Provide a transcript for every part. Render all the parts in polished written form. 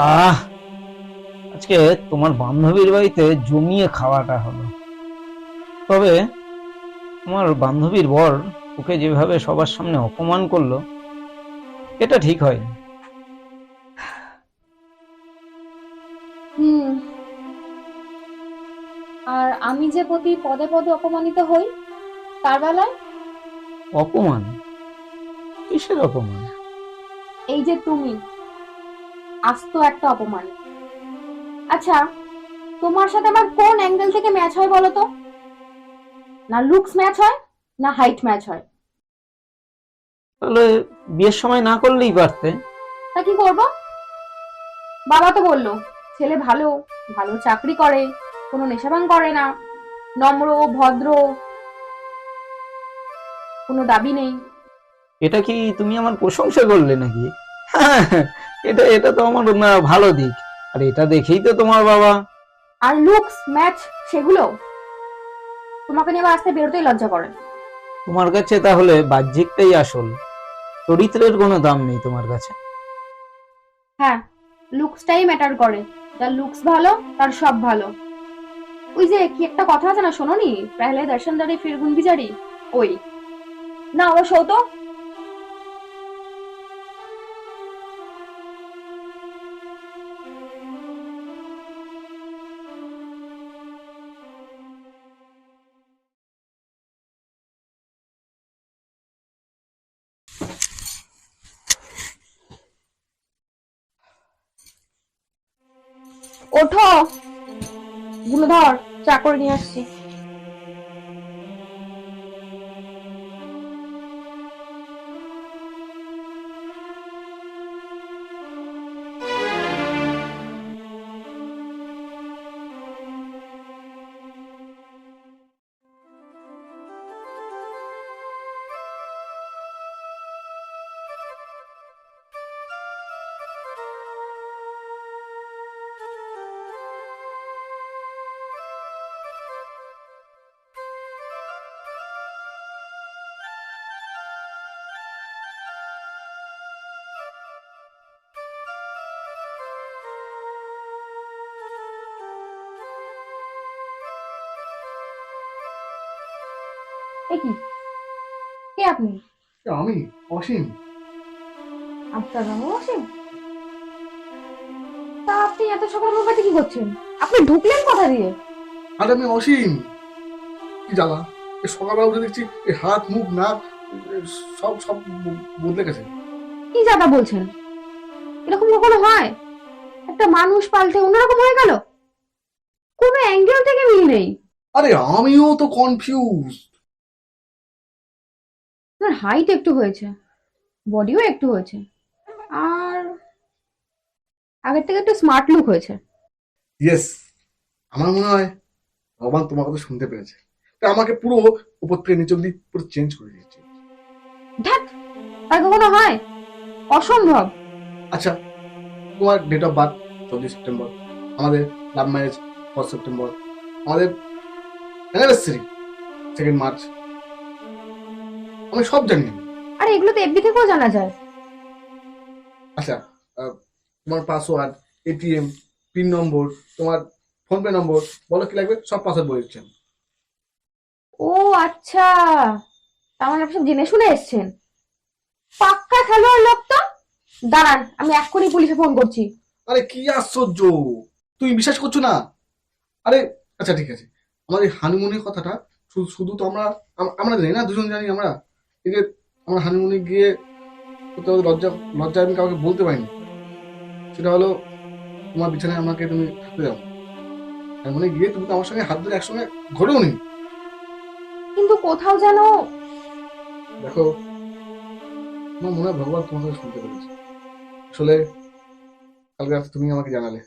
আহ আজকে তোমার বান্ধবীর বাড়িতে জমিয়ে খাওয়াটা হলো। তবে আমার বান্ধবীর বর ওকে যেভাবে সবার সামনে অপমান করলো, এটা ঠিক হয়নি। হুম। আর আমি যে প্রতি পদে পদে অপমানিত হই তার বেলায় অপমান? কিসের অপমান? এই যে তুমি আস্ত একটা অপমান। আচ্ছা, তোমার সাথে আমার কোন অ্যাঙ্গেল থেকে ম্যাচ হয় বলো তো? না লুকস ম্যাচ হয়, না হাইট ম্যাচ হয়। তাহলে বিয়ের সময় না করলেই পারতে। তা কি করব? বাবা তো বললো ছেলে ভালো, ভালো চাকরি করে, কোনো নেশাভাং করে না, নম্র ভদ্র, কোনো দাবি নেই। এটা কি তুমি আমার প্রশংসা করলে নাকি? হ্যাঁ, এটা এটা তো আমার ভালো দিক। আর এটা দেখেই তো তোমার বাবা। আর লুকস ম্যাচ সেগুলো তোমাকে নিয়ে আমার রাস্তায় বেরোতেই লজ্জা করে। তোমার কাছে তাহলে বাহ্যিকটাই আসল, চরিত্রের কোনো দাম নেই তোমার কাছে। হ্যাঁ, লুকসটাই ম্যাটার করে। যার লুকস ভালো তার সব ভালো। ওই যে কি একটা কথা আছে না, শোনোনি? পেহলে দর্শনদারি ফির গুনবিজারি। ওই, না ওরা শো তো। ওঠো, গুণধর, চা করে নিয়ে আসছি। এ কি, কে আপনি? আমি অসীম। আপনার নাম অসীম? তা আপনি এত সকাল আমার বাড়িতে কি করছেন? আপনি ঢুকলেন কোথা দিয়ে? আর আমি অসীম। কি জ্বালা! এই সকালবেলা উঠে দেখছি এই হাত মুখ নাক এ, সব সব বদলে গেছে। কি যাতা বলছেন? এরকম কখনো হয়? একটা মানুষ পাল্টে অন্যরকম হয়ে গেল? কোনো অ্যাঙ্গেল থেকে মিল নেই। আরে আমিও তো কনফিউজ। আপনার হাইট একটু হয়েছে, বডিও একটু হয়েছে, আর আগের থেকে একটু স্মার্ট লুক হয়েছে। ইয়েস, আমার মনে হয় ভগবান তোমার কথা শুনতে পেরেছে। তা আমাকে পুরো উপর থেকে নিচে অব্দি পুরো চেঞ্জ করে দিয়েছে। ধ্যাৎ, আর কখনো হয়? অসম্ভব। আচ্ছা, তোমার ডেট অফ বার্থ 14 সেপ্টেম্বর, আমাদের লাভ ম্যারেজ 1 সেপ্টেম্বর, আমাদের অ্যানিভার্সারি 2 মার্চ, আমি সব জানি আমি। আরে এগুলো তো এফবি থেকেও জানা যায়। আচ্ছা, আহ, তোমার পাসওয়ার্ড, এটিএম পিন নম্বর, তোমার ফোনপে নম্বর, বলো কি লাগবে, সব পাসওয়ার্ড বলে দিচ্ছেন। ও আচ্ছা, তার মানে আপনি সব জেনে শুনে এসছেন। পাক্কা খেলোয়াড় লোক তো। দাঁড়ান, আমি এক্ষুনি পুলিশে ফোন করছি। আরে কি আশ্চর্য! তুমি বিশ্বাস করছো না? আরে আচ্ছা ঠিক আছে, আমাদের হানিমুনের কথাটা শুধু শুধু তো আমরা জানি না, দুজন জানি আমরা। এই যে আমরা হানিমুনে গিয়ে কোথাও লজ্জা লজ্জায় আমি কাউকে বলতে পারিনি। সেটা হলো, তোমার বিছানায় আমাকে তুমি থাকতে দাও। হানিমুনে গিয়ে তুমি তো আমার সঙ্গে হাত ধরে একসঙ্গে ঘরেও নি। কিন্তু কোথাও যেন। দেখো, আমার মনে হয় ভগবান তোমার কথা শুনতে পেরেছে। আসলে কালকে রাতে তুমি আমাকে জানালে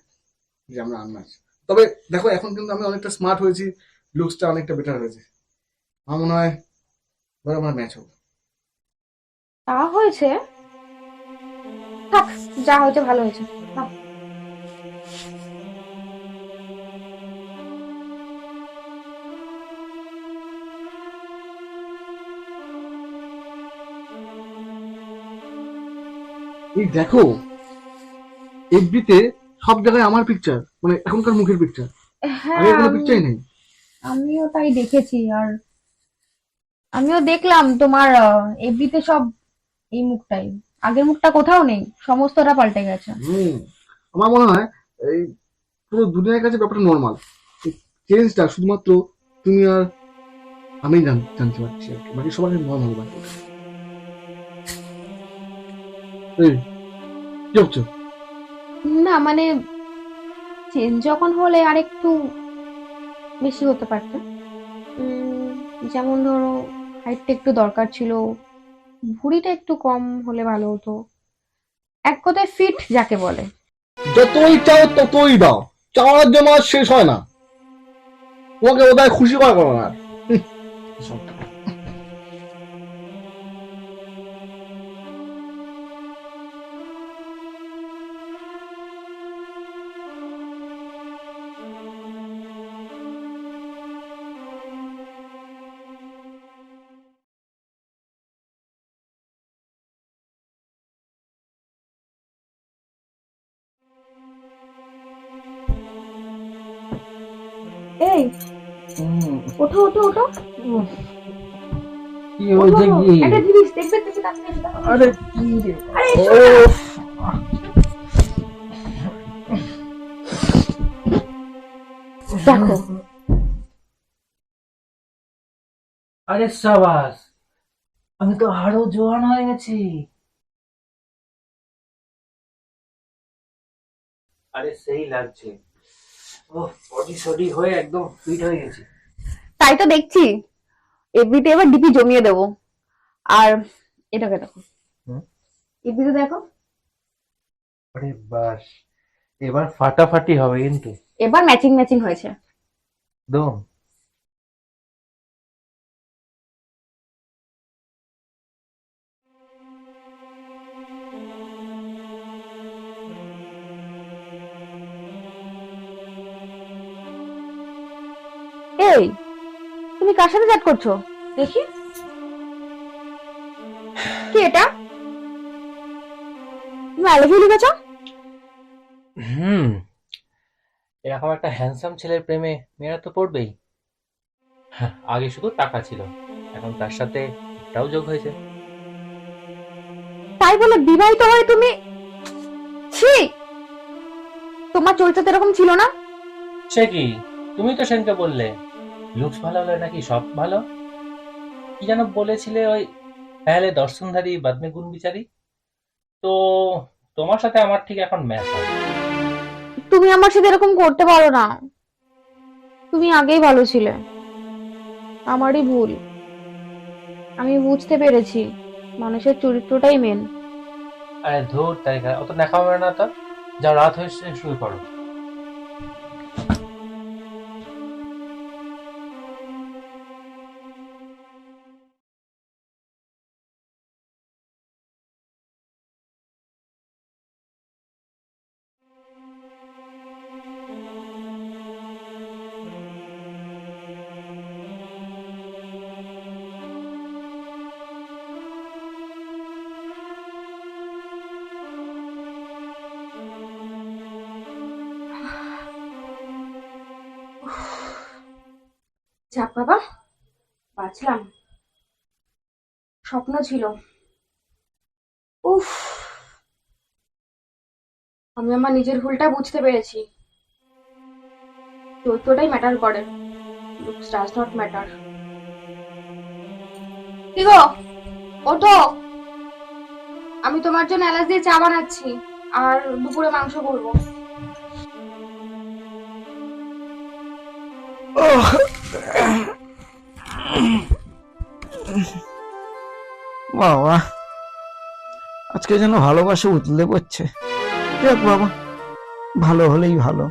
যে আমরা আনম্যাচ। তবে দেখো, এখন কিন্তু আমি অনেকটা স্মার্ট হয়েছি, লুকসটা অনেকটা বেটার হয়েছে। আমার মনে হয় এবার আমরা ম্যাচ হবো। তা হয়েছে। থাক, যা হয়েছে ভালো হয়েছে। থাক। এই দেখো, এফবিতে সব জায়গায় আমার পিকচার, মানে এখনকার মুখের পিকচার, হ্যাঁ আগে কোনো পিকচারই নেই। আমিও তাই দেখেছি, আর আমিও দেখলাম তোমার এফবিতে সব এই মুখটাই, আগের মুখটা কোথাও নেই, সমস্তটা পাল্টে গেছে। আমার মনে হয় এই পুরো দুনিয়ার কাছে ব্যাপারটা নর্মাল। চেঞ্জটা শুধুমাত্র তুমি আর আমি জানতে পারছি আর কি, বাকি সবাই নর্মাল। বাকি এই কি হচ্ছে? না মানে চেঞ্জ যখন হলে আর একটু বেশি হতে পারত। যেমন ধরো হাইটটা একটু দরকার ছিল, ভুঁড়িটা একটু কম হলে ভালো হতো, এক কথায় ফিট যাকে বলে। যতই চাও ততই দাও, চাওয়ার জন্য আর শেষ হয় না। তোমাকে বোধহয় খুশি করা করো না। এই ওঠো ওঠো ওঠো, কি হয়েছে ওঠো, কি? একটা জিনিস দেখবে দেখবে তাড়াতাড়ি এসো, তাড়াতাড়ি আরে এসো। কি রে? আরে এসো না। দেখো আরে সাবাস, আমি তো আরো জোয়ান হয়ে গেছি। আরে সেই লাগছে, ও বডি সডি হয়ে একদম ফিট হয়ে গেছি। তাই তো দেখছি, এফবিতে এবার ডিপি জমিয়ে দেবো। আর এটাকে দেখো, হুম? এফবিতে দেখো, আরে বাস, এবার ফাটাফাটি হবে কিন্তু। এবার ম্যাচিং ম্যাচিং হয়েছে। দম। এই তুমি কার সাথে চ্যাট করছো দেখি? কি এটা? তুমি আই লাভ ইউ লিখেছো? হুম, এরকম একটা হ্যান্ডসাম ছেলের প্রেমে মেয়েরা তো পড়বেই। হ্যাঁ, আগে শুধু টাকা ছিল, এখন তার সাথে এটাও যোগ হয়েছে। তাই বলে বিবাহিত হয়ে তুমি, ছি, তোমার চরিত্র তো এরকম ছিল না। সে কি, তুমি তো সেদিনকে বললে লুকস ভালো হলে নাকি সব ভালো। কি যেন বলেছিলে, ওই পেহলে দর্শনধারী বাদমে গুণ বিচারি। তো তোমার সাথে আমার ঠিক এখন ম্যাচ হয়। তুমি আমার সাথে এরকম করতে পারো না, তুমি আগেই ভালো ছিলে, আমারই ভুল। আমি বুঝতে পেরেছি মানুষের চরিত্রটাই মেন। আরে ধুর তাই, অত দেখা হবে না তো, যাও রাত হয়েছে, শুরু করো। যাক বাবা, বাঁচলাম, স্বপ্ন ছিল। উফ, আমি আমার নিজের ভুলটা বুঝতে পেরেছি, চরিত্রটাই ম্যাটার করে, লুকস ডাজ নট ম্যাটার। কি গো, ওঠো, আমি তোমার জন্য এলাচ দিয়ে চা বানাচ্ছি, আর দুপুরে মাংস করবো। বাবা, আজকে যেন ভালোবাসা উতলে পড়ছে। যাক বাবা, ভালো হলেই ভালো।